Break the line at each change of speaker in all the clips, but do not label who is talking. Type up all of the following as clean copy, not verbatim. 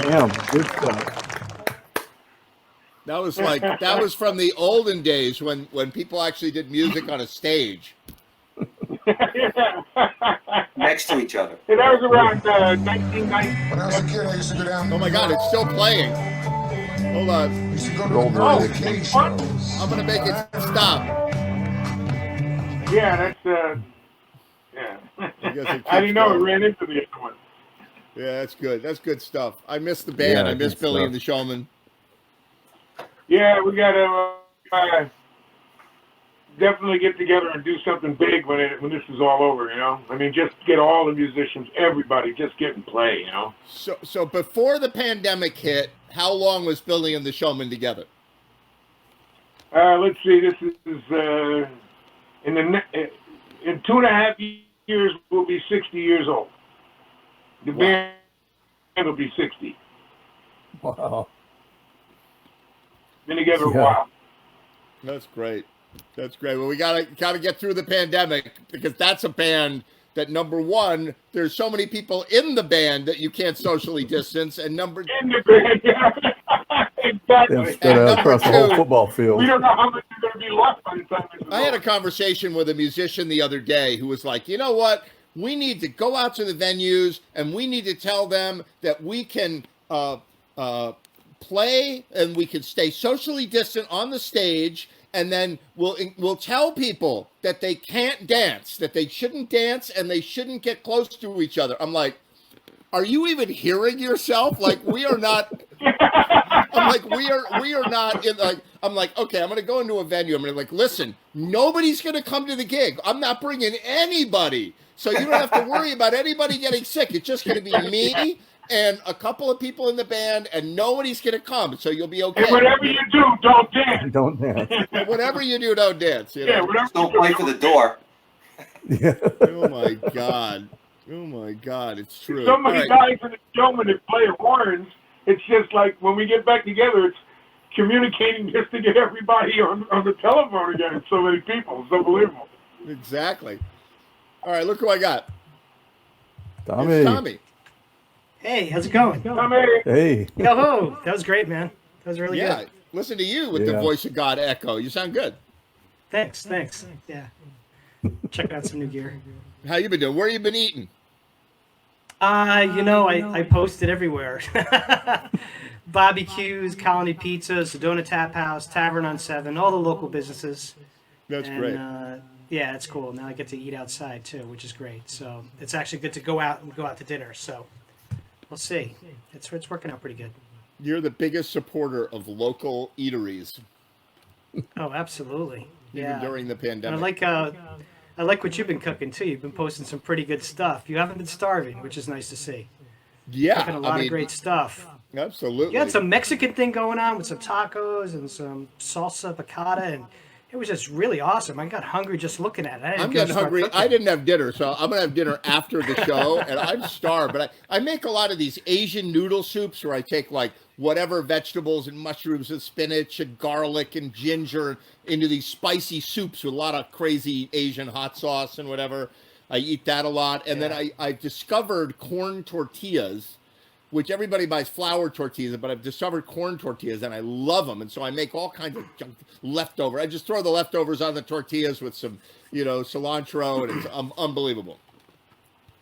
Damn, good stuff.
That was from the olden days when people actually did music on a stage.
Next to each other.
And that was around 1990.
When I was a kid, I used to go down.
Oh my God, it's still playing. Hold on.
I used to go to
Roll
the
more
Murray
addiction.
K shows.
I'm gonna make it stop.
Yeah, that's yeah.
guess it
I didn't know
keeps
it ran into the other one.
Yeah, that's good. That's good stuff. I miss the band.
Yeah,
I miss
good
Billy
stuff.
and the Showman.
Yeah, we gotta definitely get together and do something big when this is all over. You know, I mean, just get all the musicians, everybody, just get and play. You know.
So before the pandemic hit, how long was Billy and the Showman together?
Let's see. This is in 2.5 years we'll be 60 years old. The band will be 60.
Wow.
Been together a
Yeah.
while.
That's great. That's great. Well, we gotta get through the pandemic because that's a band that, number one, there's so many people in the band that you can't socially distance, and number
In the band, yeah. Exactly.
Them spread out across the whole football field.
We don't know how much is going to be left by the time this is
I had a
over.
conversation with a musician the other day who was like, you know what? We need to go out to the venues and we need to tell them that we can play and we can stay socially distant on the stage, and then we'll tell people that they can't dance, that they shouldn't dance, and they shouldn't get close to each other. I'm like, are you even hearing yourself? Like, we are not. I'm like, we are not in, like, I'm like, okay, I'm going to go into a venue. I'm going to like, listen, nobody's going to come to the gig. I'm not bringing anybody. So you don't have to worry about anybody getting sick. It's just going to be me and a couple of people in the band, and nobody's going to come. So you'll be okay.
And whatever you do, don't dance.
Don't dance.
And whatever you do, don't dance. You know?
Yeah, whatever
Don't
you do,
play for the door.
Yeah.
Oh my God. Oh my God. It's true.
So many
All right.
guys in the showman that play horns. It's just like when we get back together, it's communicating just to get everybody on the telephone again. It's so many people. It's unbelievable.
Exactly. All right, look who I got.
Tommy.
It's Tommy.
Hey, how's it going?
Tommy,
Hey.
Yo-ho! That was great, man. That was really
Yeah.
good.
Listen to you with the
Yeah.
voice of God echo. You sound good.
Thanks. Yeah. Check out some new gear.
How you been doing? Where you been eating?
I posted everywhere. Bobby Q's, Colony Pizza, Sedona Tap House, Tavern on 7, all the local businesses.
That's
And,
great.
yeah, it's cool. Now I get to eat outside too, which is great. So it's actually good to go out to dinner. So we'll see. It's working out pretty good.
You're the biggest supporter of local eateries,
Oh, absolutely.
even
Yeah.
during the
And
pandemic.
I like what you've been cooking too. You've been posting some pretty good stuff. You haven't been starving, which is nice to see.
Yeah,
Cooking a lot of great stuff.
Absolutely.
You had some Mexican thing going on with some tacos and some salsa picada, and it was just really awesome. I got hungry just looking at it. I didn't
I'm
go
getting
start
hungry.
cooking.
I didn't have dinner, so I'm gonna have dinner after the show, and I'm starved. But I make a lot of these Asian noodle soups where I take like whatever vegetables and mushrooms and spinach and garlic and ginger into these spicy soups with a lot of crazy Asian hot sauce and whatever. I eat that a lot, and then I discovered corn tortillas, which everybody buys flour tortillas, but I've discovered corn tortillas and I love them. And so I make all kinds of junk leftover. I just throw the leftovers on the tortillas with some, cilantro, and it's unbelievable.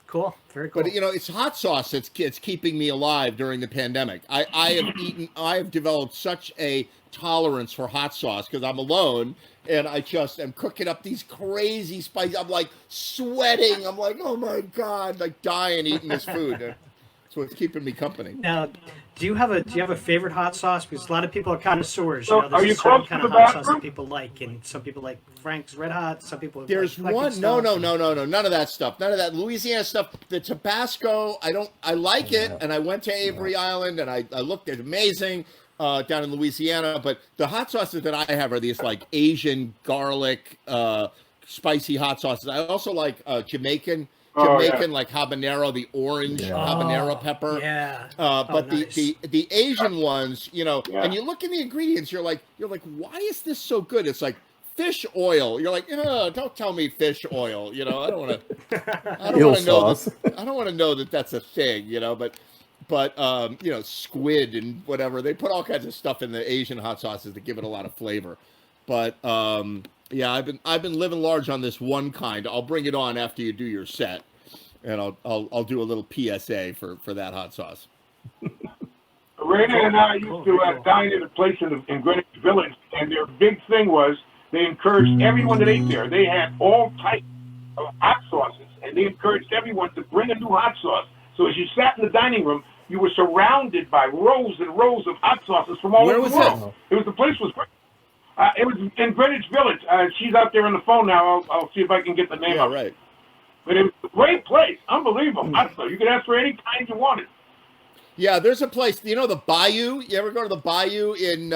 Cool. Very cool.
But it's hot sauce that's keeping me alive during the pandemic. I have developed such a tolerance for hot sauce because I'm alone and I just am cooking up these crazy spices. I'm like sweating. I'm like, oh my God, like dying eating this food. So it's keeping me company.
Now, do you have a favorite hot sauce? Because a lot of people are connoisseurs.
So,
there's
are you
a certain
close to
kind
the
of hot sauce
bathroom?
that people like, and some people like Frank's Red Hot. Some people
There's
like
one.
stuff.
No. None of that stuff. None of that Louisiana stuff. The Tabasco, I like it. And I went to Avery Island and I looked at amazing down in Louisiana. But the hot sauces that I have are these like Asian garlic, spicy hot sauces. I also like Jamaican.
Oh, yeah.
Like habanero, the orange habanero pepper.
Yeah.
But
nice.
the Asian ones, and you look at the ingredients, you're like, why is this so good? It's like fish oil. You're like, don't tell me fish oil. I don't want to. I don't
Eel
want to know.
sauce.
I don't want to know that that's a thing. But but you know, squid and whatever. They put all kinds of stuff in the Asian hot sauces to give it a lot of flavor. But yeah, I've been living large on this one kind. I'll bring it on after you do your set, and I'll do a little PSA for that hot sauce.
Raina and I used to dine at a place in Greenwich Village, and their big thing was they encouraged everyone that ate there. They had all types of hot sauces, and they encouraged everyone to bring a new hot sauce. So as you sat in the dining room, you were surrounded by rows and rows of hot sauces from all over the world. The place was great. It was in Greenwich Village. She's out there on the phone now. I'll see if I can get the name of it.
Right.
But it was a great place. Unbelievable. Hot sauce. You could ask for any kind you wanted.
Yeah, there's a place. You know the Bayou? You ever go to the Bayou in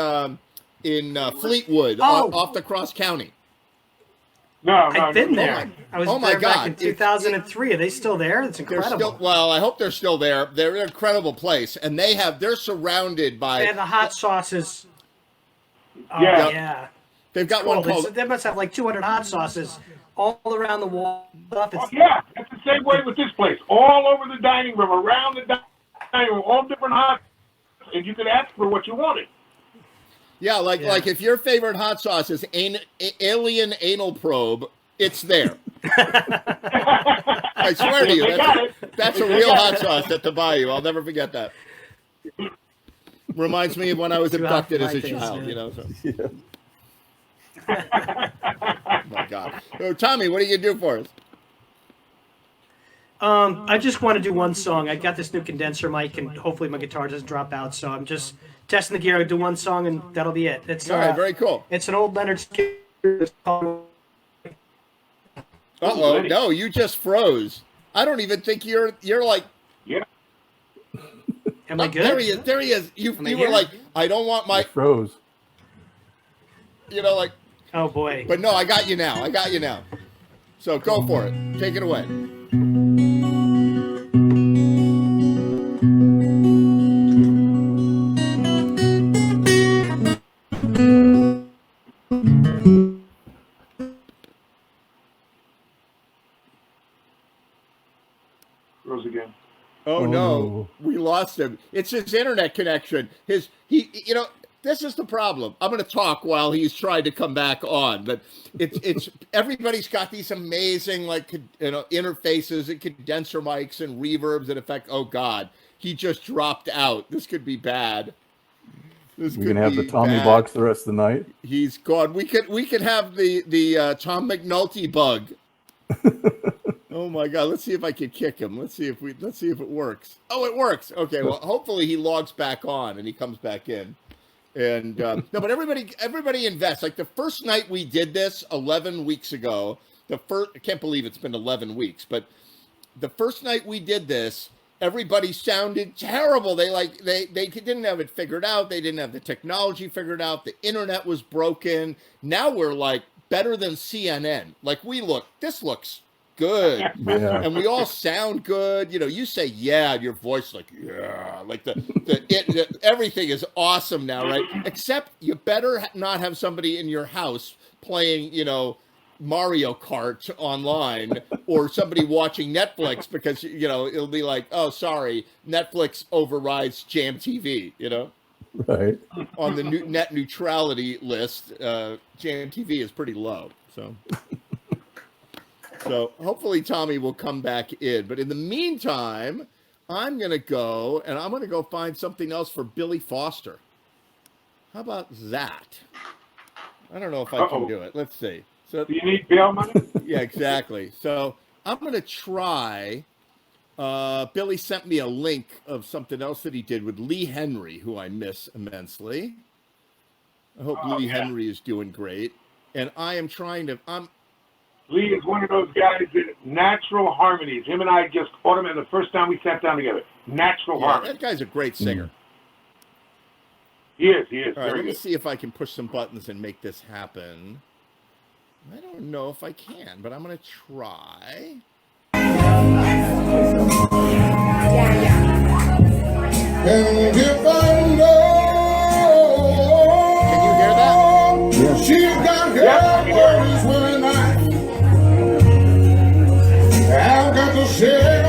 Fleetwood, off the Cross County?
No,
I've been
no.
there. I was
Oh my
there back
God.
in 2003. Are they still there? It's
They're
incredible.
still, well, I hope they're still there. They're an incredible place, and they're surrounded by.
They have the hot sauces. Oh,
Yeah.
yeah.
They've got
Cool.
one called.
They must have like 200 hot sauces all around the wall.
Oh, yeah, that's the same way with this place. All over the dining room, around the dining room, all different hot, and you could ask for what you wanted.
Yeah, like if your favorite hot sauce is alien anal probe, it's there. I swear to you, that's a real hot sauce at the Bayou. I'll never forget that. Reminds me of when I was abducted as a child, you know. So.
Yeah.
Oh my God. So, Tommy, what do you do for us?
I just want to do one song. I got this new condenser mic, and hopefully my guitar doesn't drop out. So I'm just testing the gear. I'll do one song, and that'll be it. It's
All right, very cool.
It's an old Leonard Skinner. It's called-
Uh-oh, no, you just froze. I don't even think you're like.
Yeah.
Am I good?
There he is. You
I
were
here?
like, I don't want my,
Froze.
you know, like.
Oh boy.
But no, I got you now. So go for it. Take it away.
Rose again.
Oh,
Oh,
no,
no.
we lost him. It's his internet connection. You know, this is the problem. I'm going to talk while he's trying to come back on, but it's everybody's got these amazing, like, you know, interfaces and condenser mics and reverbs that affect. Oh God, he just dropped out. This could be bad. This
We
could
can have
be
the Tommy
bad.
box the rest of the night.
He's gone. We could have the Tom McNulty bug. Oh my God! Let's see if I can kick him. Let's see if it works. Oh, it works. Okay. Well, hopefully he logs back on and he comes back in. And no, but everybody invests. Like the first night we did this 11 weeks ago. I can't believe it's been 11 weeks. But the first night we did this, everybody sounded terrible. They didn't have it figured out. They didn't have the technology figured out. The internet was broken. Now we're like better than CNN. Like this looks good.
Yeah.
And we all sound good. You know, you say yeah, and your voice like yeah, like everything is awesome now, right? Except you better not have somebody in your house playing, you know, Mario Kart online or somebody watching Netflix because, you know, it'll be like, oh, sorry, Netflix overrides Jam TV, you know?
Right.
On the net neutrality list, Jam TV is pretty low, So hopefully Tommy will come back in. But in the meantime, I'm going to go find something else for Billy Foster. How about that? I don't know if I can do it. Let's see. So,
Do you need bail money?
yeah, exactly. So I'm going to try. Billy sent me a link of something else that he did with Lee Henry, who I miss immensely. I hope Lee Henry is doing great. And I am trying to...
Lee is one of those guys that natural harmonies. Him and I just caught him the first time we sat down together. Natural harmony.
That guy's a great singer.
He is.
All right,
Very
let me
good.
see if I can push some buttons and make this happen. I don't know if I can, but I'm going to try.
And if I know,
Can you hear that?
Yeah.
she's got her worries when I've got to share.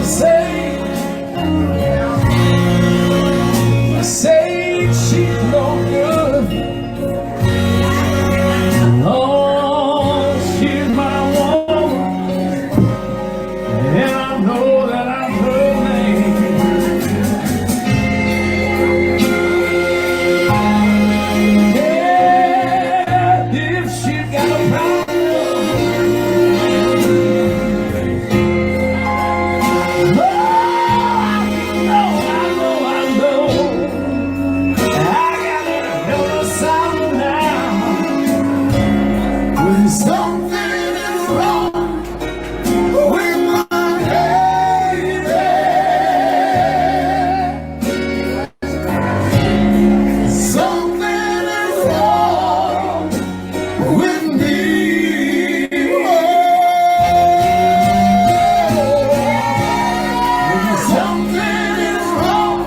Say she's no good. Oh, she's my woman, and I know that I'm her man. Yeah, if she got a problem, something is wrong with my baby. Something is wrong with me. Something is wrong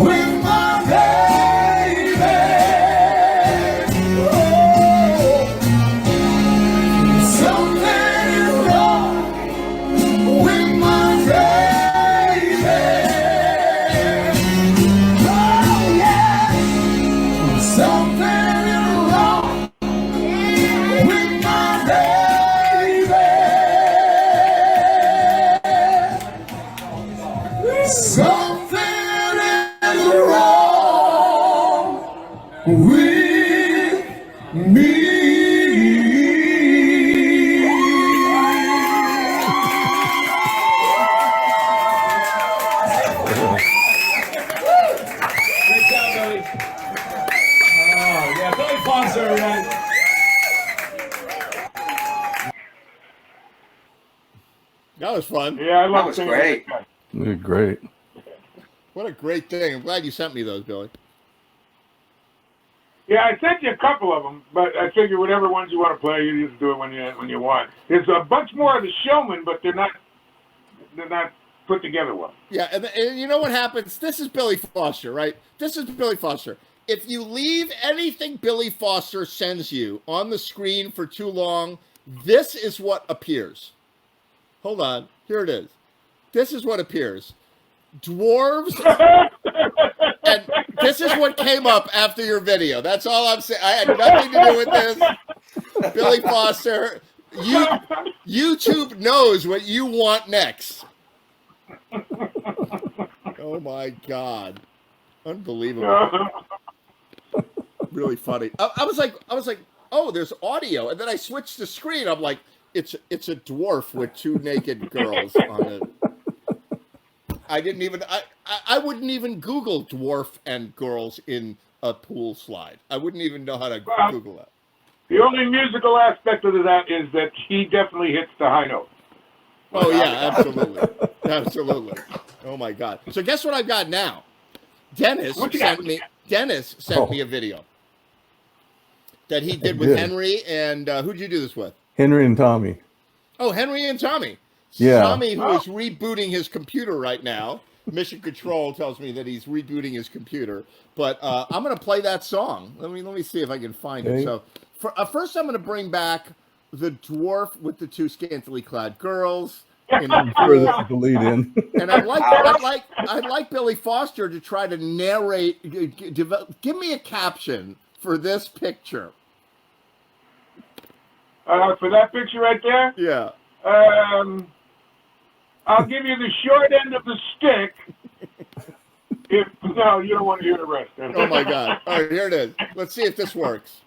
with my baby. Something is wrong with my baby. Oh yeah. Something is wrong with my baby. Something is wrong with me.
Great job, Billy. Oh, yeah, Billy Foster, right?
That was fun.
Yeah, I
That
love
was
singing
great.
with this guy.
You're great.
What a great thing. I'm glad you sent me those, Billy.
Yeah, I sent you a couple of them, but I figure whatever ones you want to play, you just do it when you want. There's a bunch more of the Showman, but they're not put together well.
Yeah, and you know what happens? This is Billy Foster, right? This is Billy Foster. If you leave anything Billy Foster sends you on the screen for too long, this is what appears. Hold on. Here it is. This is what appears. Dwarves. And this is what came up after your video. That's all I'm saying. I had nothing to do with this. Billy Foster, YouTube knows what you want next. Oh my God. Unbelievable. Really funny. I was like, oh, there's audio. And then I switched the screen. I'm like, it's a dwarf with two naked girls on it. I wouldn't even Google dwarf and girls in a pool slide. I wouldn't even know how to Google that.
The only musical aspect of that is that he definitely hits the high note.
Oh yeah, absolutely. Absolutely. Oh my God. So guess what I've got now? Dennis sent me a video that he did with Henry and who'd you do this with?
Henry and Tommy.
Oh, Henry and Tommy.
Yeah.
Tommy, who is rebooting his computer right now. Mission Control tells me that he's rebooting his computer. But I'm going to play that song. Let me see if I can find it. So first, I'm going to bring back the dwarf with the two scantily clad girls.
For the lead in.
And I'd like Billy Foster to try to narrate. Give me a caption for this picture.
For that picture right there?
Yeah.
I'll give you the short end of the stick. No, you don't want to hear the rest.
Oh my God. All right, here it is. Let's see if this works.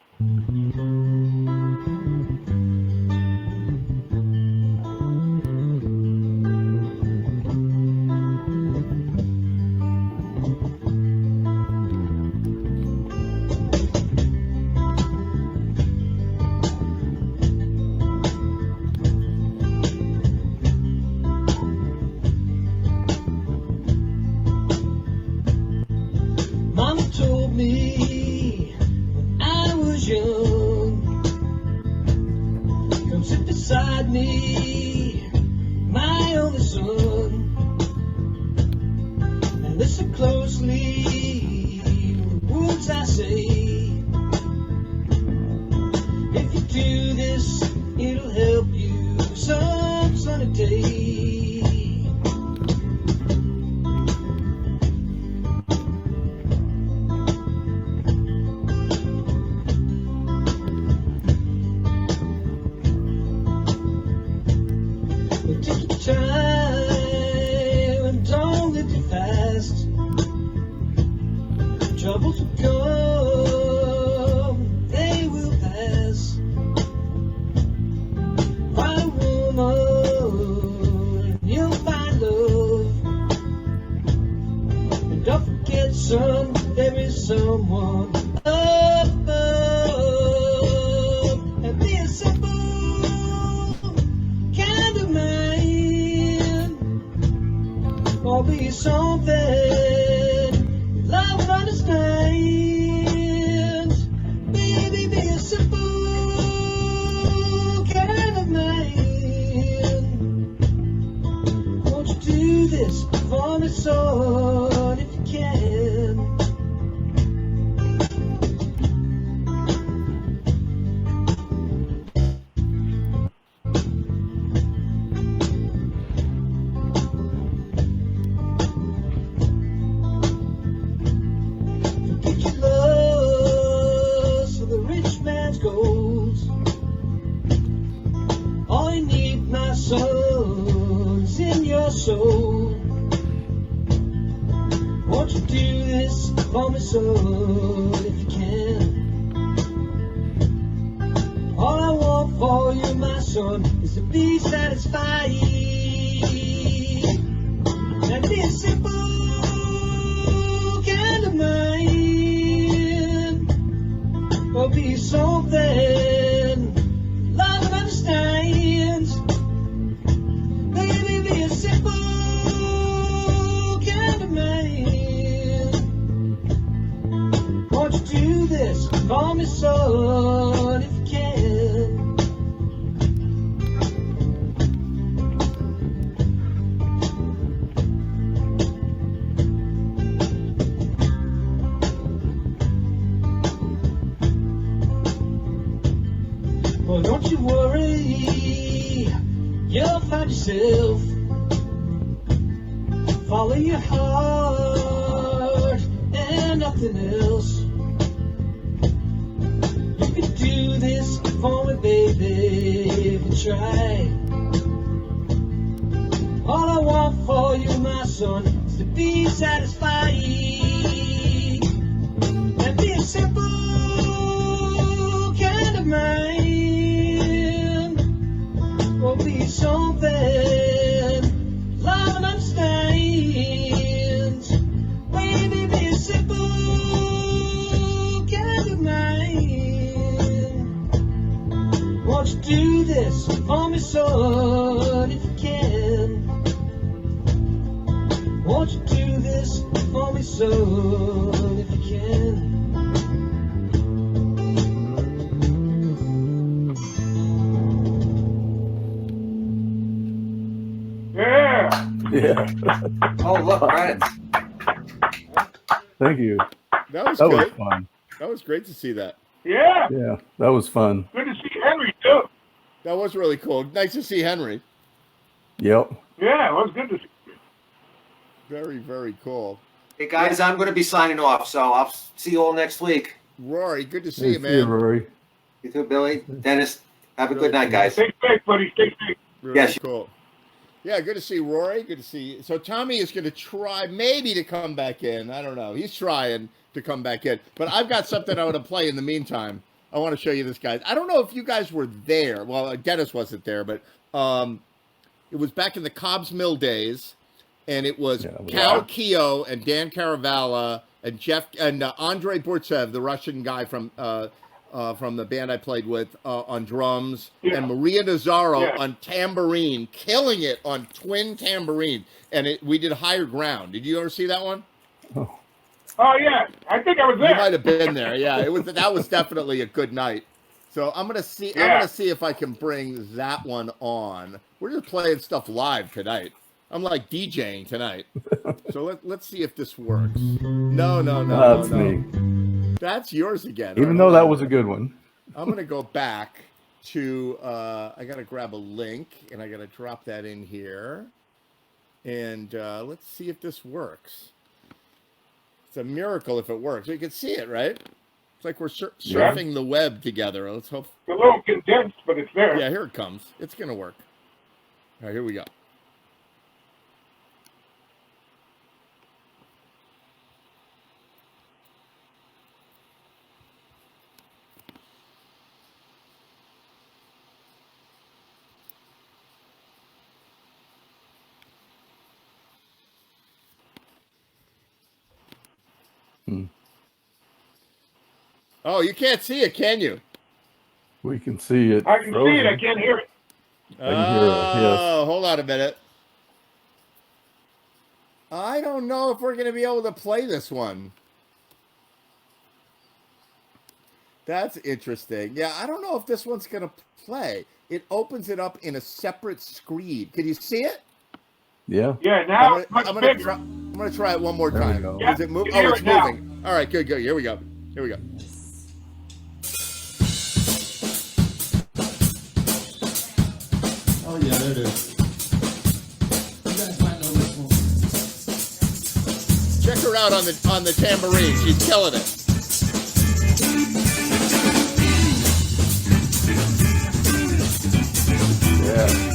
Mama told me when I was young, come sit beside me, my only son, and listen closely to the words I say. If you do this, it'll help you some sunny day. sun, there is someone above. And be a simple kind of man, or be something love and understands. Baby, be a simple kind of man. Won't you do this for me, son, if you can? Forget your lust for the rich man's gold. All you need, my son, is in your soul. Won't you do this for me, son, if you can? All I want for you, my son, is to be satisfied and be a simple kind of man, or be something love and understands. Baby, be a simple kind of man. Won't you do this for me, son, if you can? Well, don't you worry, you'll find yourself. Follow your heart and nothing else. You can do this for me, baby, if you try. All I want for you, my son, is to be satisfied and be a simple kind of man, or be something love and understands. Baby, be a simple kind of man. Won't you do this for me, son, if you can? Won't you do this for me, son, if you can?
Yeah.
Yeah.
Oh, look, credits.
Thank you.
That was
That was
great.
fun.
That was great to see that.
Yeah.
Yeah, that was fun.
Good to see Henry, too.
That was really cool. Nice to see Henry.
Yep.
Yeah, it was good to see.
Very, very cool.
Hey, guys, I'm going to be signing off, so I'll see you all next week.
Rory, good to see
Hey,
you,
see you,
man.
Rory.
You too, Billy. Dennis, have a
Really
good night,
cool.
guys.
Stay safe, buddy. Stay safe.
Really
Yes.
cool. Yeah, good to see Rory. Good to see you. So Tommy is going to try maybe to come back in. I don't know. He's trying to come back in. But I've got something I want to play in the meantime. I want to show you this, guys. I don't know if you guys were there. Well, Dennis wasn't there, but it was back in the Cobb's Mill days, and it was Cal Keogh and Dan Caravalla and Jeff and Andrei Burtsev, the Russian guy from the band I played with on drums, and Maria Nazaro on tambourine, killing it on twin tambourine. And we did Higher Ground. Did you ever see that one?
Oh, yeah. I think I was there.
You might have been there. Yeah, it was. That was definitely a good night. So I'm gonna see. I'm gonna see if I can bring that one on. We're just playing stuff live tonight. I'm like DJing tonight. So let's see if this works. No.
That's me.
That's yours again.
Even though that was a good one.
I'm gonna go back to. I gotta grab a link and I gotta drop that in here. And let's see if this works. It's a miracle if it works. You can see it, right? It's like we're surfing the web together. Let's hope.
It's a little condensed, but it's there.
Yeah, here it comes. It's gonna work. All right, here we go. Oh, you can't see it, can you?
We can see it.
I can see it. I
frozen.
can't hear it.
I can hear a hiss.
Oh, hold on a minute. I don't know if we're going to be able to play this one. That's interesting. Yeah, I don't know if this one's going to play. It opens it up in a separate screen. Can you see it?
Yeah.
Yeah, now it's
I'm
much
gonna
bigger.
try, I'm gonna try it one more
There we
time.
go.
Is it move?
Yeah,
Oh,
hear
it's
it now.
moving. All right, good. Here we go. Here we go.
Oh, yeah, there it is. You guys might know this one.
Check her out on the tambourine. She's killing it.
Yeah.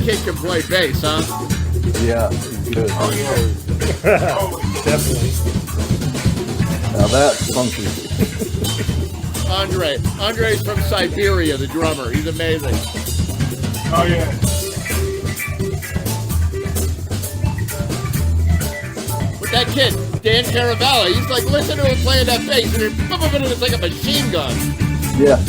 kid can play bass, huh?
Yeah, he's good.
Oh, yeah. Oh,
Definitely.
Now that's funky.
Andre's from Siberia, the drummer. He's amazing.
oh, yeah.
But that kid, Dan Caravella, he's like, listen to him playing that bass, and it's like a machine gun.
Yeah.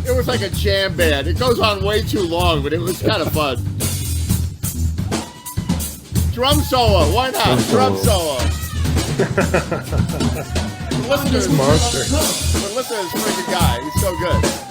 It was like a jam band. It goes on way too long, but it was kind of fun. Drum solo, why not? Drum solo. Listen to this
monster.
Listen to this freaking guy. He's so good.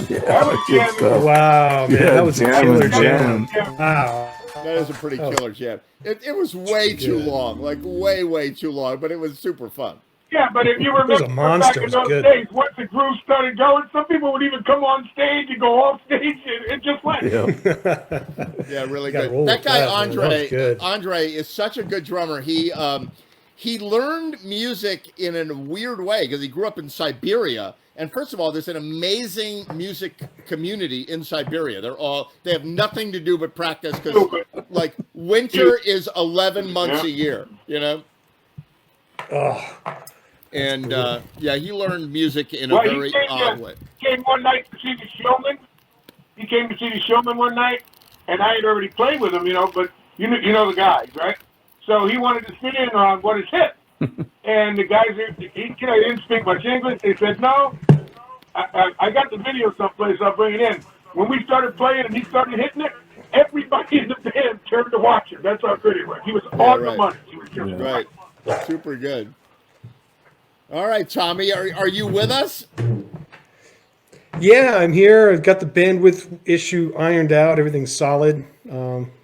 That was
Good
jamming.
stuff.
Wow, man,
Yeah,
that was a
jamming,
killer jam.
jamming.
Wow.
That is a pretty killer jam. It was way too long, like way too long, but it was super fun.
Yeah, but if you
was
remember
a monster.
back in
It was
those
good.
days, once the groove started going, some people would even come on stage and go off stage, and it just went.
Yeah.
Yeah, really
Gotta
good.
roll
That
with
guy
that, man. That was
Andre,
good.
Andre is such a good drummer. He learned music in a weird way because he grew up in Siberia. And first of all, there's an amazing music community in Siberia. They have nothing to do but practice because like winter is 11 months a year, you know?
Oh,
And yeah, he learned music in a
Well,
very odd way.
Came one night to see the Showman. He came to see the Showman one night, and I had already played with him, but you know the guys, right? So he wanted to sit in on what is hit. And the guys, he didn't speak much English. They said, no, I got the video someplace. I'll bring it in. When we started playing and he started hitting it, everybody in the band turned to watch him. That's how good he was. He was on the
right.
money. He was just
Right. Super good. All right, Tommy, are you with us?
yeah, I'm here. I've got the bandwidth issue ironed out. Everything's solid.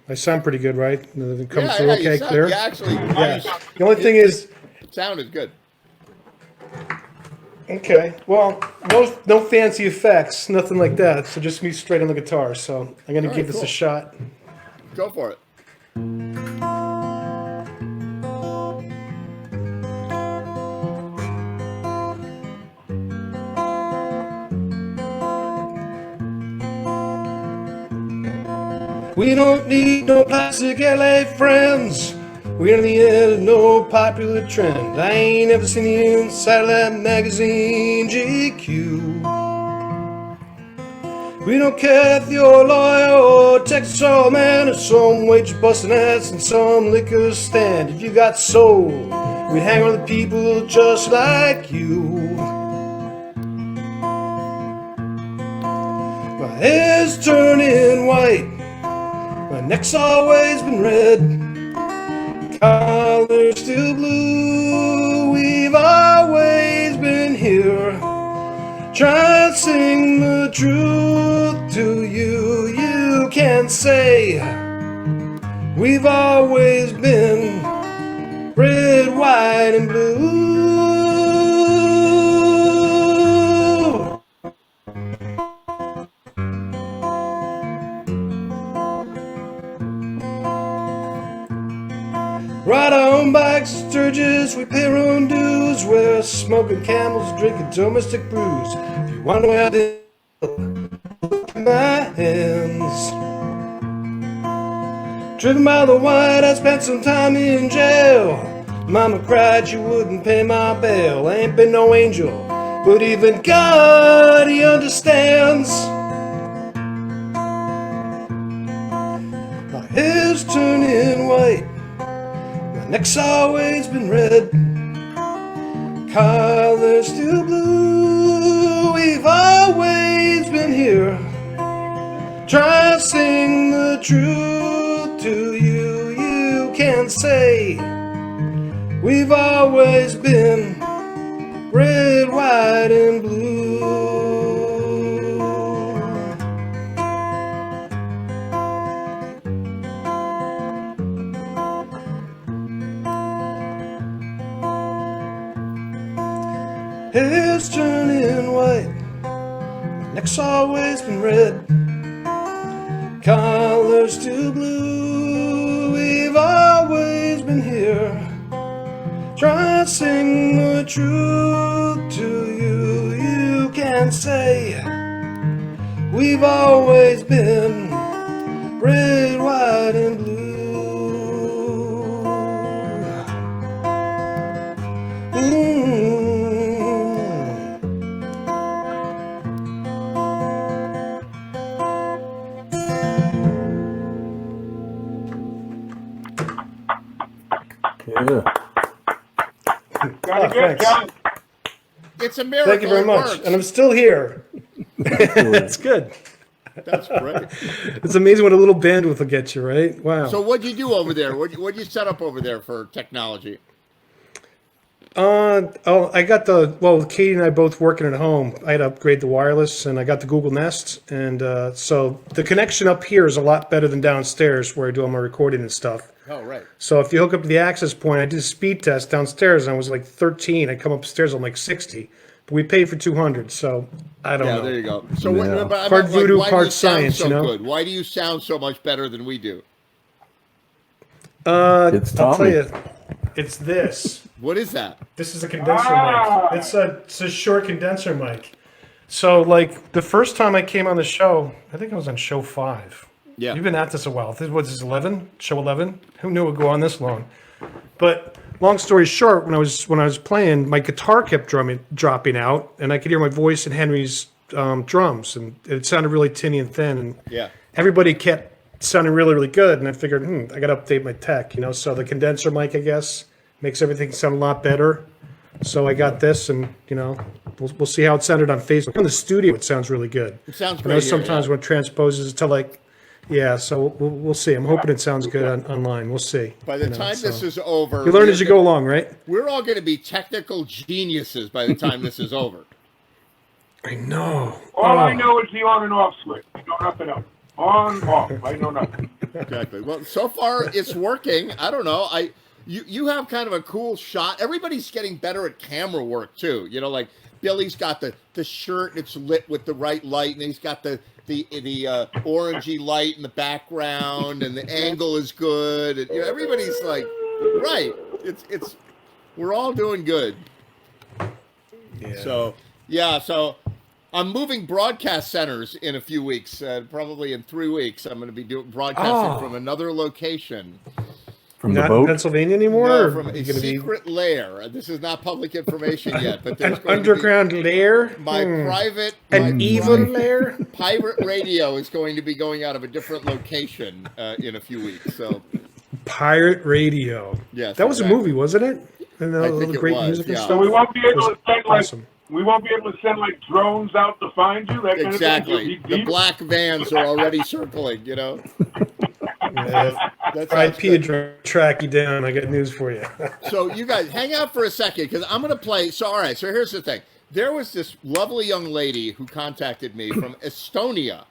I sound pretty good, right? It comes through okay,
you sound,
clear?
yeah, actually,
Yeah.
you
The only thing is,
sounded good.
okay, well, no fancy effects, nothing like that. So just me straight on the guitar. So I'm going to
All
give
right,
this a
cool.
shot.
Go for it.
We don't need no plastic LA friends. We're in the end of no popular trend. I ain't ever seen the inside of that magazine, GQ. We don't care if you're a lawyer or Texas soul man or some wage busting ass in some liquor stand. If you got soul, we'd hang with the people just like you. My hair's turning white. My neck's always been red, collar's still blue. We've always been here, trying to sing the truth to you. You can say we've always been red, white, and blue. Ride our own bikes to Sturgis, we pay our own dues. We're smoking camels, drinking domestic brews. If you want to know how to look at my hands. Driven by the white, I spent some time in jail. Mama cried she wouldn't pay my bail. I ain't been no angel, but even God, he understands. My hair's turning white, my neck's always been red, collar's still blue. We've always been here, trying to sing the truth to you. You can say we've always been red, white, and blue. Hair's turning white, neck's always been red, collar's still blue. We've always been here, trying to sing the truth to you. You can say we've always been red, white, and blue.
Yeah.
Gotta get
thanks.
John.
It's a miracle.
Thank you very
it
much.
works.
And I'm still here. That's good.
That's great.
It's amazing what a little bandwidth will get you, right? Wow.
So what'd you do over there? What'd you set up over there for technology?
I got Katie and I both working at home. I had to upgrade the wireless, and I got the Google Nest, and so the connection up here is a lot better than downstairs where I do all my recording and stuff.
Oh, right.
So if you hook up to the access point, I did a speed test downstairs, and I was like 13. I come upstairs, I'm like 60. But we paid for 200, so I don't
Yeah,
know.
there you go. So
Yeah.
what, but I
Part
meant, like,
voodoo,
why do
part
you sound
science,
so
you know?
good? Why do you sound so much better than we do?
It's
I'll tell
Tommy.
you, it's this.
What is that?
This is a condenser mic. It's a short condenser mic. So like the first time I came on the show, I think I was on show 5.
Yeah.
You've been at this a while. This was 11, show 11. Who knew it would go on this long? But long story short, when I was playing, my guitar kept dropping out, and I could hear my voice in Henry's drums, and it sounded really tinny and thin. And
Yeah.
everybody kept sounding really, really good. And I figured, I got to update my tech, So the condenser mic, I guess, makes everything sound a lot better. So I got this, and we'll see how it sounded on Facebook. In the studio, it sounds really good.
It sounds
I know
great here,
sometimes
yeah.
when it transposes to like, yeah. So we'll see. I'm hoping it sounds good online. We'll see.
By the time this is over,
you learn as you go along, right?
We're all going to be technical geniuses by the time this is over.
I know.
All I know is the on and off switch. I know nothing else. On, off. I know nothing.
Exactly. Well, so far it's working. I don't know. You have kind of a cool shot. Everybody's getting better at camera work too. Like Billy's got the shirt and it's lit with the right light, and he's got the orangey light in the background, and the angle is good. And, everybody's like, right. It's we're all doing good.
Yeah.
So I'm moving broadcast centers in a few weeks. Probably in 3 weeks, I'm going to be broadcasting from another location.
From the
Not in
boat.
Pennsylvania anymore.
No,
or
from
you
a
gonna be
secret lair. This is not public information yet, but there's
an
going to
underground lair?
be my private,
An
my
evil
private
lair?
pirate radio is going to be going out of a different location in a few weeks. So
Pirate Radio.
Yes,
That was
exactly.
a movie, wasn't it? And
I
all
think
the
it
great
was,
music and
yeah.
stuff.
So we won't be able to send
Awesome.
like drones out to find you. That kind
exactly,
of thing.
the black vans are already circling.
Yeah.
That's
IP track you down. I got news for you.
So you guys hang out for a second, because I'm going to play. So all right. So here's the thing. There was this lovely young lady who contacted me from Estonia,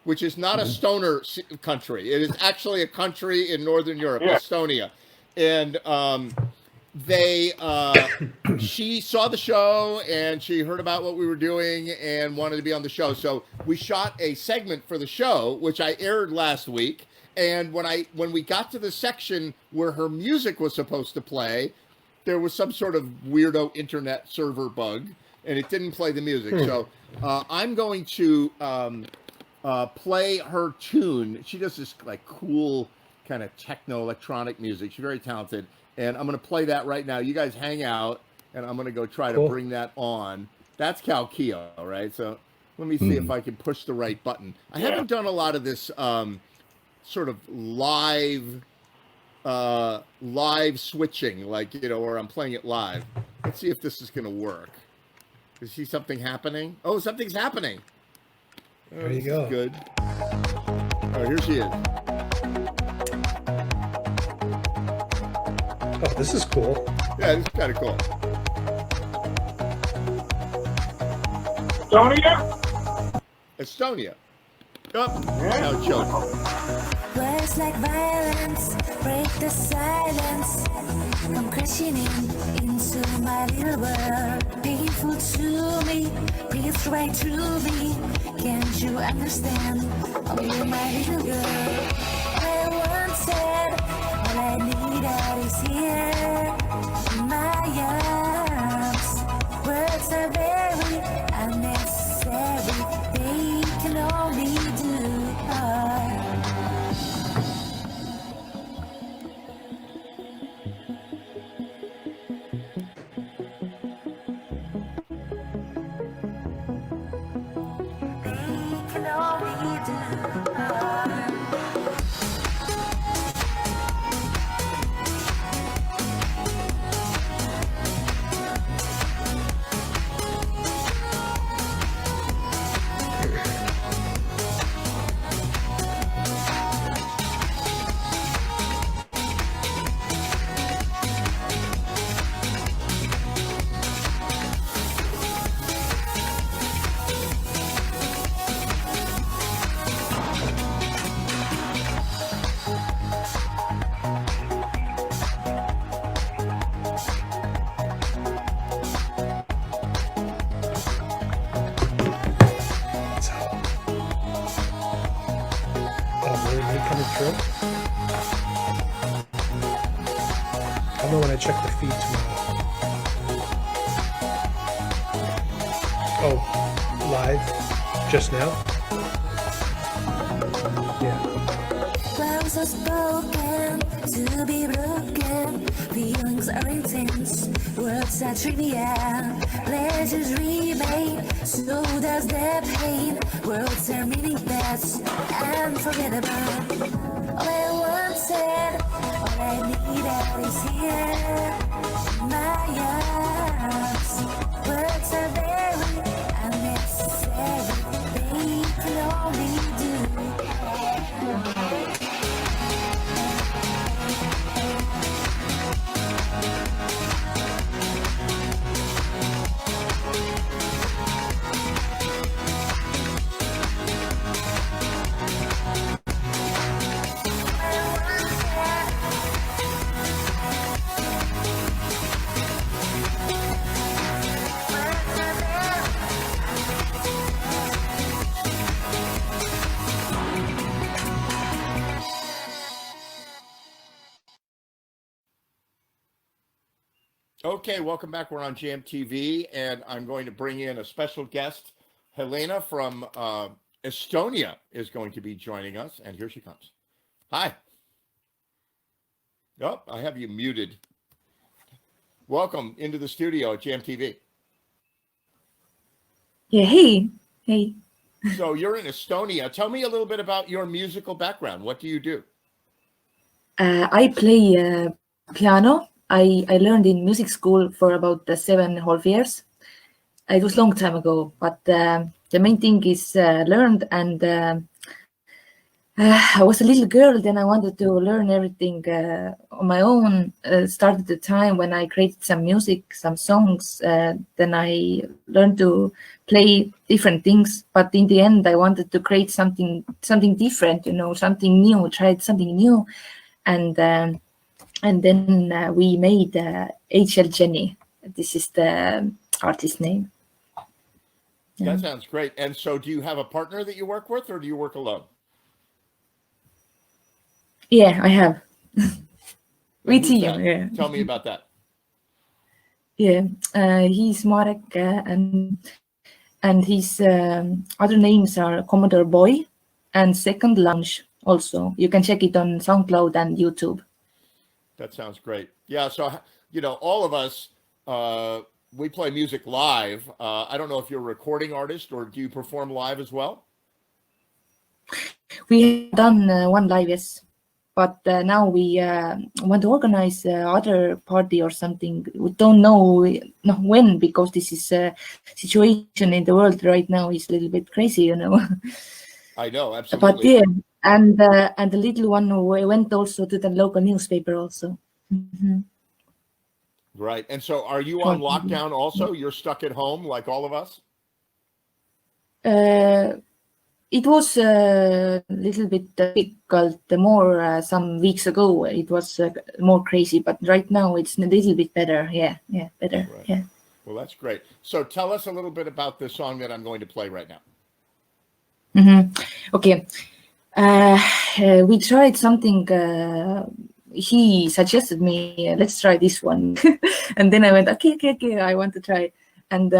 which is not a stoner country. It is actually a country in Northern Europe,
Yeah.
Estonia. And she saw the show, and she heard about what we were doing and wanted to be on the show. So we shot a segment for the show, which I aired last week. And when we got to the section where her music was supposed to play, there was some sort of weirdo internet server bug, and it didn't play the music. So I'm going to play her tune. She does this like cool kind of techno electronic music. She's very talented, and I'm going to play that right now. You guys hang out, and I'm going to go try to bring that on. That's Kalkia, right? So let me see if I can push the right button. I haven't done a lot of this sort of live switching, like, where I'm playing it live. Let's see if this is going to work. You see something happening? Oh, something's happening.
There you go.
Good. Oh, here she is.
Oh, this is cool.
Yeah, this is kind of cool. Estonia. Oh, now it's showing.
Words like violence break the silence. Come crashing into my little world. Painful to me, pierced right through me. Can't you understand? Oh, you're my little girl. I once said all I need is here in my arms. Words are very unnecessary. They can only do harm.
sure. I'll know when I check the feed tomorrow. Oh, live? Just now? Yeah.
Vows are spoken to be broken. Feelings are intense, words are trivial. Pleasures remain, so does the pain. Words are meaningless and forgettable. All I wanted, all I needed is here. My arms, words are very unnecessary. They can only do.
Okay, welcome back. We're on Jam TV, and I'm going to bring in a special guest. Helena from Estonia is going to be joining us, and here she comes. Hi. Oh, I have you muted. Welcome into the studio at Jam TV.
Yeah, hey, hey.
So you're in Estonia. Tell me a little bit about your musical background. What do you do?
I play piano. I learned in music school for about 7.5 years. It was a long time ago, but the main thing is learned, and I was a little girl, then I wanted to learn everything on my own. Started the time when I created some music, some songs. Then I learned to play different things, but in the end, I wanted to create something different, something new, tried something new, and then we made HL Jenny. This is the artist name.
That sounds great. And so do you have a partner that you work with, or do you work alone?
Yeah, I have.
Who's
With you,
that?
yeah.
Tell me about that.
Yeah, he's Marek, and his other names are Commodore Boy and Second Lunch also. You can check it on SoundCloud and YouTube.
That sounds great. Yeah, so, all of us, we play music live. I don't know if you're a recording artist, or do you perform live as well?
We have done one live, yes. But now we want to organize other party or something. We don't know when, because this is situation in the world right now is a little bit crazy,
I know, absolutely.
But yeah, and the little one went also to the local newspaper also. Mm-hmm.
Right. And so are you on lockdown also? You're stuck at home like all of us?
It was a little bit difficult more some weeks ago. It was more crazy, but right now it's a little bit better. Yeah, better.
Right.
Yeah.
Well, that's great. So tell us a little bit about the song that I'm going to play right now.
Mm-hmm. Okay. We tried something. He suggested me, let's try this one. And then I went, okay, I want to try. And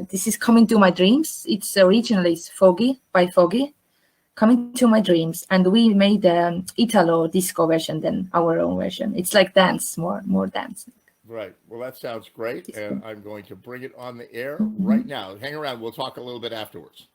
this is Coming to My Dreams. It's originally Foggy by Foggy, Coming to My Dreams. And we made Italo disco version than our own version. It's like dance, more dance.
Right. Well, that sounds great. And I'm going to bring it on the air right now. Hang around. We'll talk a little bit afterwards.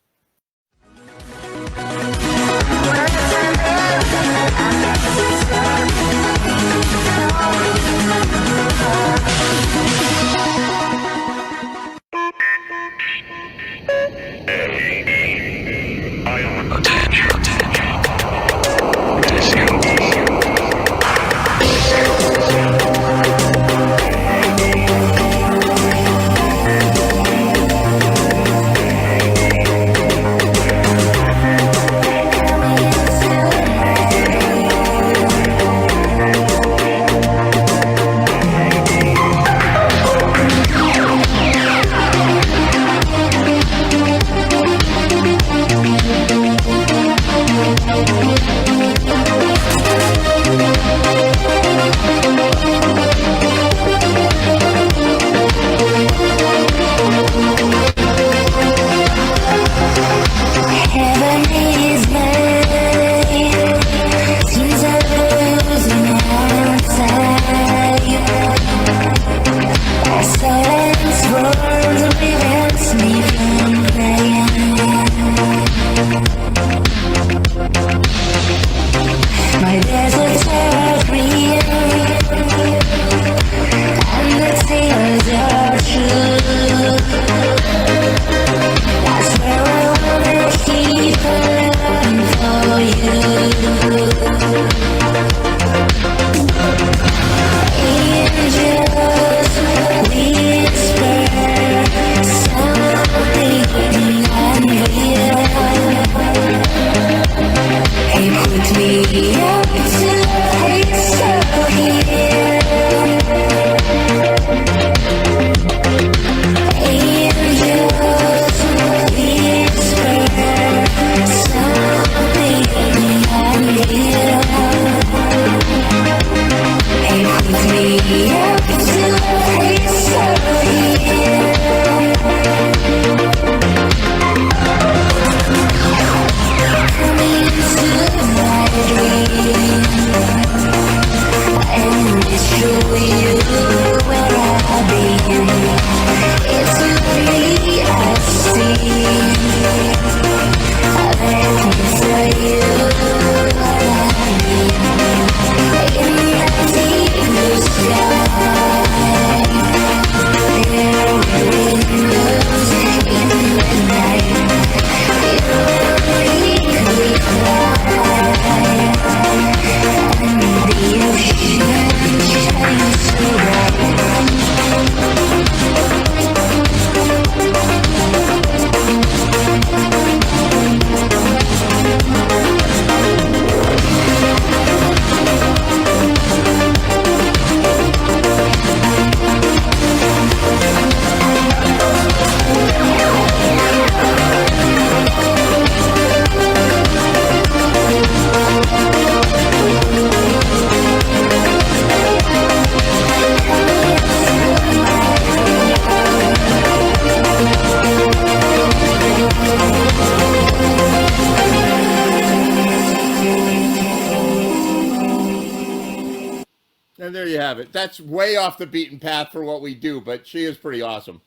you have it. That's way off the beaten path for what we do, but she is pretty awesome.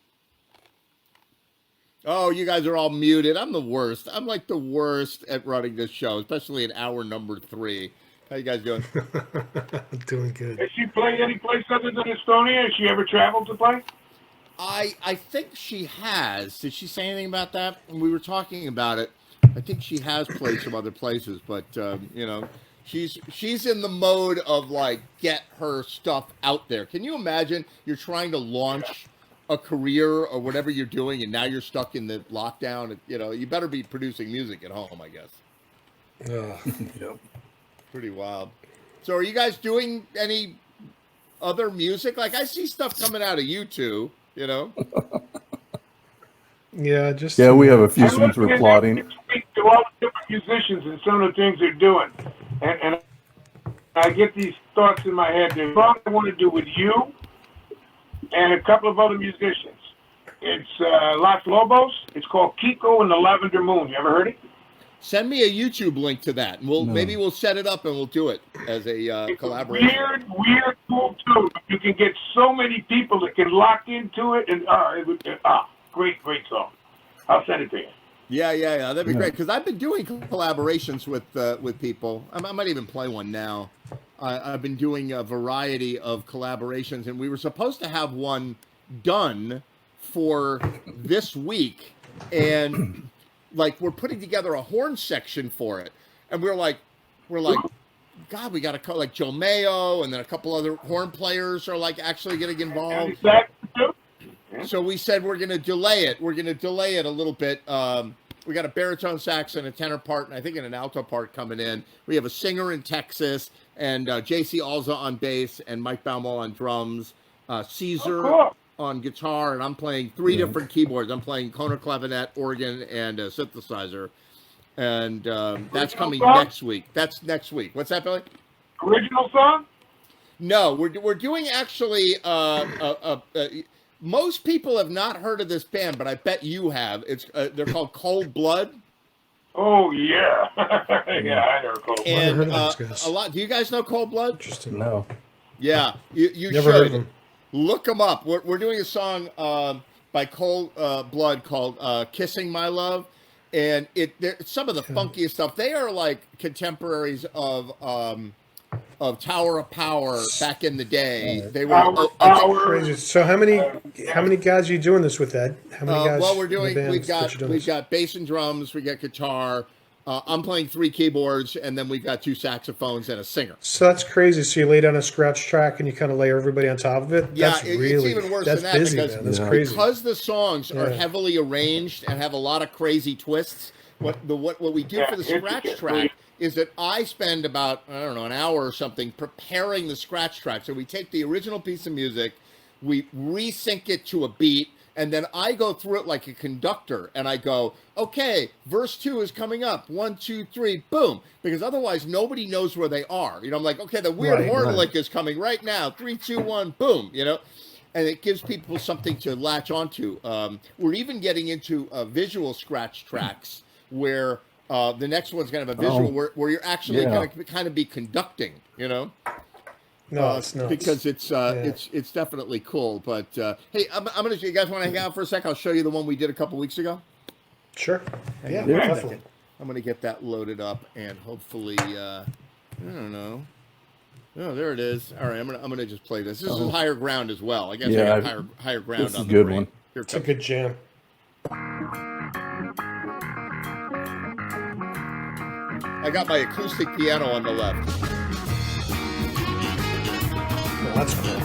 Oh, you guys are all muted. I'm the worst. I'm like the worst at running this show, especially in hour number 3. How you guys doing?
Doing good.
Has she played any place other than Estonia? Has she ever traveled to play?
I think she has. Did she say anything about that? We were talking about it. I think she has played some other places, but you know, she's in the mode of like get her stuff out there. Can you imagine you're trying to launch a career or whatever you're doing, and now you're stuck in the lockdown? You know, you better be producing music at home, I guess.
Yep.
Pretty wild. So, are you guys doing any other music? Like, I see stuff coming out of you two. You know.
Yeah, just
Yeah, we have a few
I'm
songs we're
looking
plotting.
to speak to all the different musicians and some of the things they're doing. And I get these thoughts in my head. There's a song I want to do with you and a couple of other musicians. It's Los Lobos. It's called Kiko and the Lavender Moon. You ever heard it?
Send me a YouTube link to that, and maybe we'll set it up and we'll do it as a
It's
collaboration.
weird, cool too. You can get so many people that can lock into it, and great song. I'll send it to you.
Yeah. That'd be great, because I've been doing collaborations with people. I might even play one now. I've been doing a variety of collaborations, and we were supposed to have one done for this week, and like we're putting together a horn section for it, and we're like, God, we got to call like Joe Mayo, and then a couple other horn players are like actually getting involved. So we said we're going to delay it. We're going to delay it a little bit. We got a baritone sax and a tenor part, and I think an alto part coming in. We have a singer in Texas, and J.C. Alza on bass, and Mike Baumol on drums, Caesar on guitar, and I'm playing 3 different keyboards. I'm playing Koner clavinet, organ, and a synthesizer. And that's coming next week. That's next week. What's that, Billy?
Original song?
No, we're doing actually most people have not heard of this band, but I bet you have. It's they're called Cold Blood.
Oh yeah, yeah, I know Cold Blood.
And a lot. Do you guys know Cold Blood?
Interesting.
No.
Yeah, you
Never heard of
should
them.
look them up. We're doing a song by Cold Blood called "Kissing My Love," and it's some of the funkiest stuff. They are like contemporaries of Tower of Power back in the day. They were
Crazy. So how many guys are you doing this with, Ed? How many guys?
well, we've
this?
got bass and drums, we got guitar. I'm playing 3 keyboards, and then we've got 2 saxophones and a singer.
So that's crazy. So you lay down a scratch track and you kind of layer everybody on top of it.
Yeah,
that's
it's
really
even worse
that's
than that
busy,
because
man. That's crazy.
Because the songs are heavily arranged and have a lot of crazy twists. What we do for the scratch track is that I spend about, I don't know, an hour or something preparing the scratch track. So we take the original piece of music, we resync it to a beat, and then I go through it like a conductor, and I go, okay, verse 2 is coming up, 1, 2, 3, boom, because otherwise nobody knows where they are. You know, I'm like, okay, the weird horn lick is coming right now, 3, 2, 1, boom, you know, and it gives people something to latch onto. We're even getting into visual scratch tracks where the next one's going to have a visual where you're actually going to kind of be conducting, you know.
No, it's not.
Because it's definitely cool. But hey, I'm gonna. You guys want to hang out for a sec? I'll show you the one we did a couple weeks ago.
Sure. Yeah,
Yeah.
definitely.
I'm gonna get that loaded up and hopefully, I don't know. Oh, there it is. All right, I'm gonna just play this. This is higher ground as well. I guess
Yeah,
I got higher ground.
this is
on
a
the
good
brain.
one.
Here it
It's a
comes.
good jam.
I got my acoustic piano on the left.
Oh, that's cool.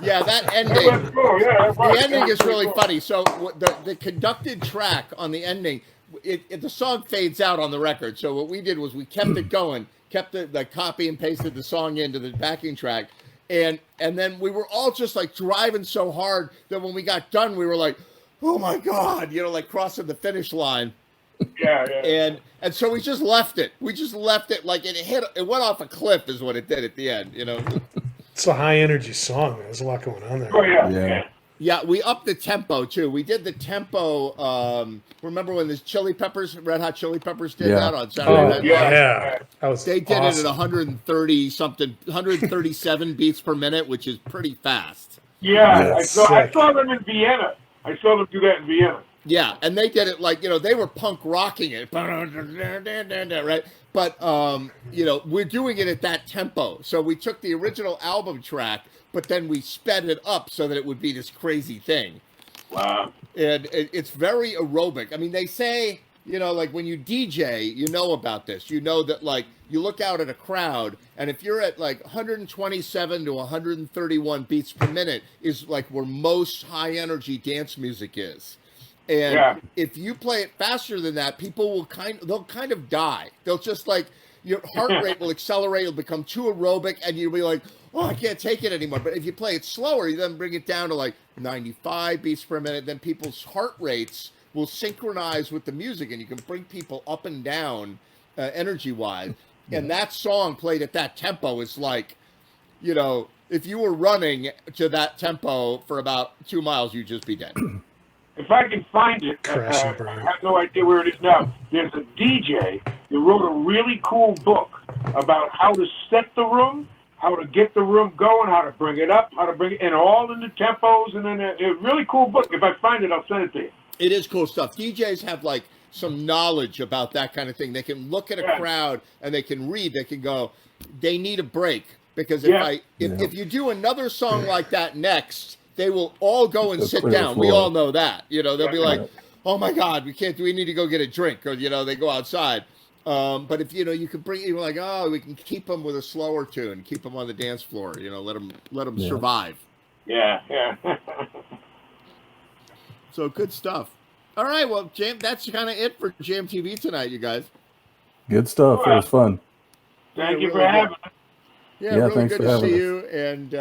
Yeah, that
That
ending.
was cool. Yeah, that was.
The ending
That was
is really
pretty cool.
funny. So the conducted track on the ending, the song fades out on the record. So what we did was we kept it going, kept the copy and pasted the song into the backing track, and then we were all just like driving so hard that when we got done, we were like, oh my God, like crossing the finish line.
Yeah.
And so we just left it. We just left it like it went off a cliff is what it did at the end.
It's a high energy song. There's a lot going on there.
Oh yeah.
Yeah.
Yeah.
Yeah, we upped the tempo too. We did the tempo. Remember when the Red Hot Chili Peppers did
Yeah.
that on Saturday
Oh,
Night Live?
yeah. That was
They did
awesome.
it at 130 something, 137 beats per minute, which is pretty fast.
Yeah.
Yeah,
I
sick.
saw them in Vienna. I saw them do that in Vienna.
Yeah, and they did it like they were punk rocking it, right? But we're doing it at that tempo. So we took the original album track, but then we sped it up so that it would be this crazy thing.
Wow.
And it's very aerobic. I mean, they say, like when you DJ, you know about this. You know that like you look out at a crowd, and if you're at like 127 to 131 beats per minute is like where most high energy dance music is. And if you play it faster than that, people will they'll kind of die. They'll just like your heart rate will accelerate, it'll become too aerobic, and you'll be like, oh, I can't take it anymore. But if you play it slower, you then bring it down to like 95 beats per minute, then people's heart rates will synchronize with the music, and you can bring people up and down energy-wise. And that song played at that tempo is like, if you were running to that tempo for about 2 miles, you'd just be dead.
If I can find it,
Crash and
I
burn.
have no idea where it is now. There's a DJ that wrote a really cool book about how to set the room, how to get the room going, how to bring it up, how to bring it, and all in the tempos, and then a really cool book. If I find it, I'll send it to you.
It is cool stuff. DJs have like some knowledge about that kind of thing. They can look at a crowd and they can read. They can go, they need a break because if you do another song like that next, they will all go and sit down. We all know that. They'll be like, oh my God, we need to go get a drink, or they go outside. But if you can bring, you're like, oh, we can keep them with a slower tune, keep them on the dance floor. Let them survive.
Yeah.
So good stuff. All right, well, Jam, that's kind of it for Jam TV tonight, you guys.
Good stuff. It was fun.
Thank you
really
for having us.
Yeah,
Yeah,
really
thanks
good
for
to
having
see
us.
you. And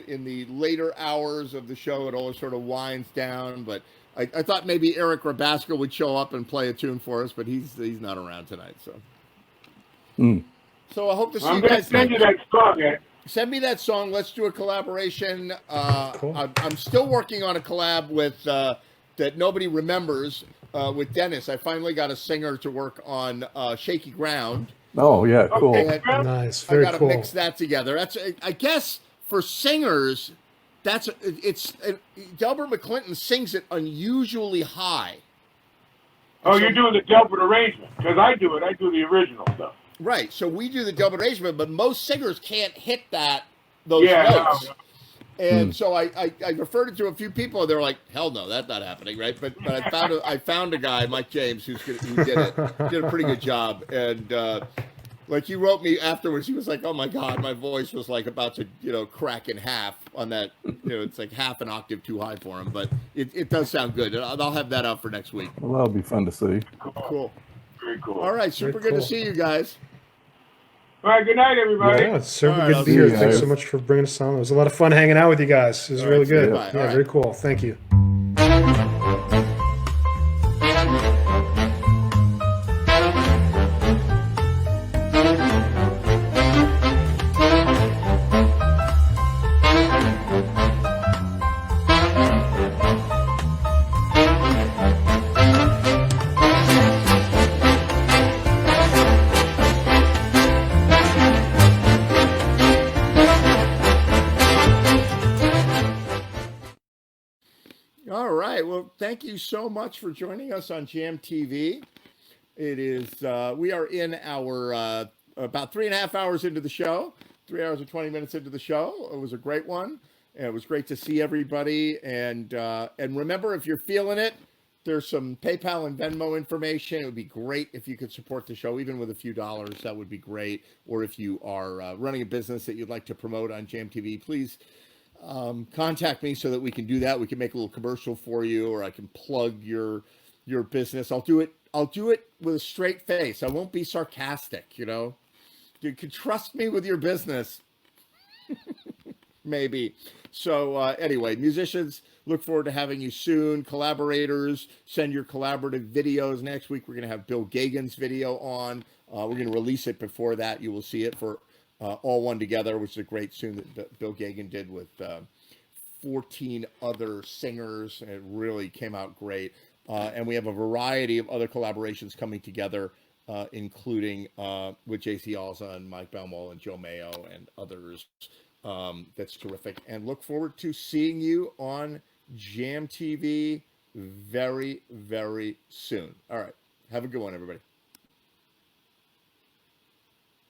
in the later hours of the show, it always sort of winds down. But I thought maybe Eric Rabaska would show up and play a tune for us, but he's not around tonight. So, so I hope to see
I'm
you
going to
guys.
send you that song, Ed.
Send me that song. Let's do a collaboration.
Cool.
I'm still working on a collab with that nobody remembers with Dennis. I finally got a singer to work on Shaky Ground.
Oh, yeah, cool.
And
Nice.
I
Very
got to
cool.
mix that together. That's, I guess, for singers, Delbert McClinton sings it unusually high.
Oh, you're doing the Delbert arrangement, because I do it. I do the original stuff.
Right. So we do the Delbert arrangement, but most singers can't hit those
Yeah,
notes.
no.
And so I referred it to a few people, and they're like, "Hell no, that's not happening." Right? But I found a guy, Mike James, who did a pretty good job. And like he wrote me afterwards, he was like, "Oh my God, my voice was like about to crack in half on that. It's like half an octave too high for him, but it does sound good. And I'll have that out for next week."
Well, that'll be fun to see.
Cool.
Very cool.
All right, super
Very
good
cool.
to see you guys.
All right, good night, everybody.
Yeah, it's super
All right,
good
I'll
to be
see
here.
you
Thanks so
guys.
much for bringing us on. It was a lot of fun hanging out with you guys. It was really
see you.
good.
Bye.
Yeah,
All right.
very cool. Thank you.
All right. Well, thank you so much for joining us on Jam TV. It is, we are in our about 3.5 hours into the show, 3 hours and 20 minutes into the show. It was a great one. And it was great to see everybody. And remember, if you're feeling it, There's some PayPal and Venmo information. It would be great if you could support the show, even with a few dollars. That would be great. Or if you are running a business that you'd like to promote on Jam TV, please contact me so that we can do that. We can make a little commercial for you, or I can plug your business. I'll do it with a straight face. I won't be sarcastic, you know. You can trust me with your business. Maybe. So anyway, musicians, look forward to having you soon. Collaborators, send your collaborative videos. Next week, we're going to have Bill Gagan's video on. We're going to release it before that. You will see it for All One Together, which is a great tune that Bill Gagan did with 14 other singers. It really came out great. And we have a variety of other collaborations coming together, including with JC Alza and Mike Belmo and Joe Mayo and others. That's terrific. And look forward to seeing you on Jam TV very, very soon. All right. Have a good one, everybody.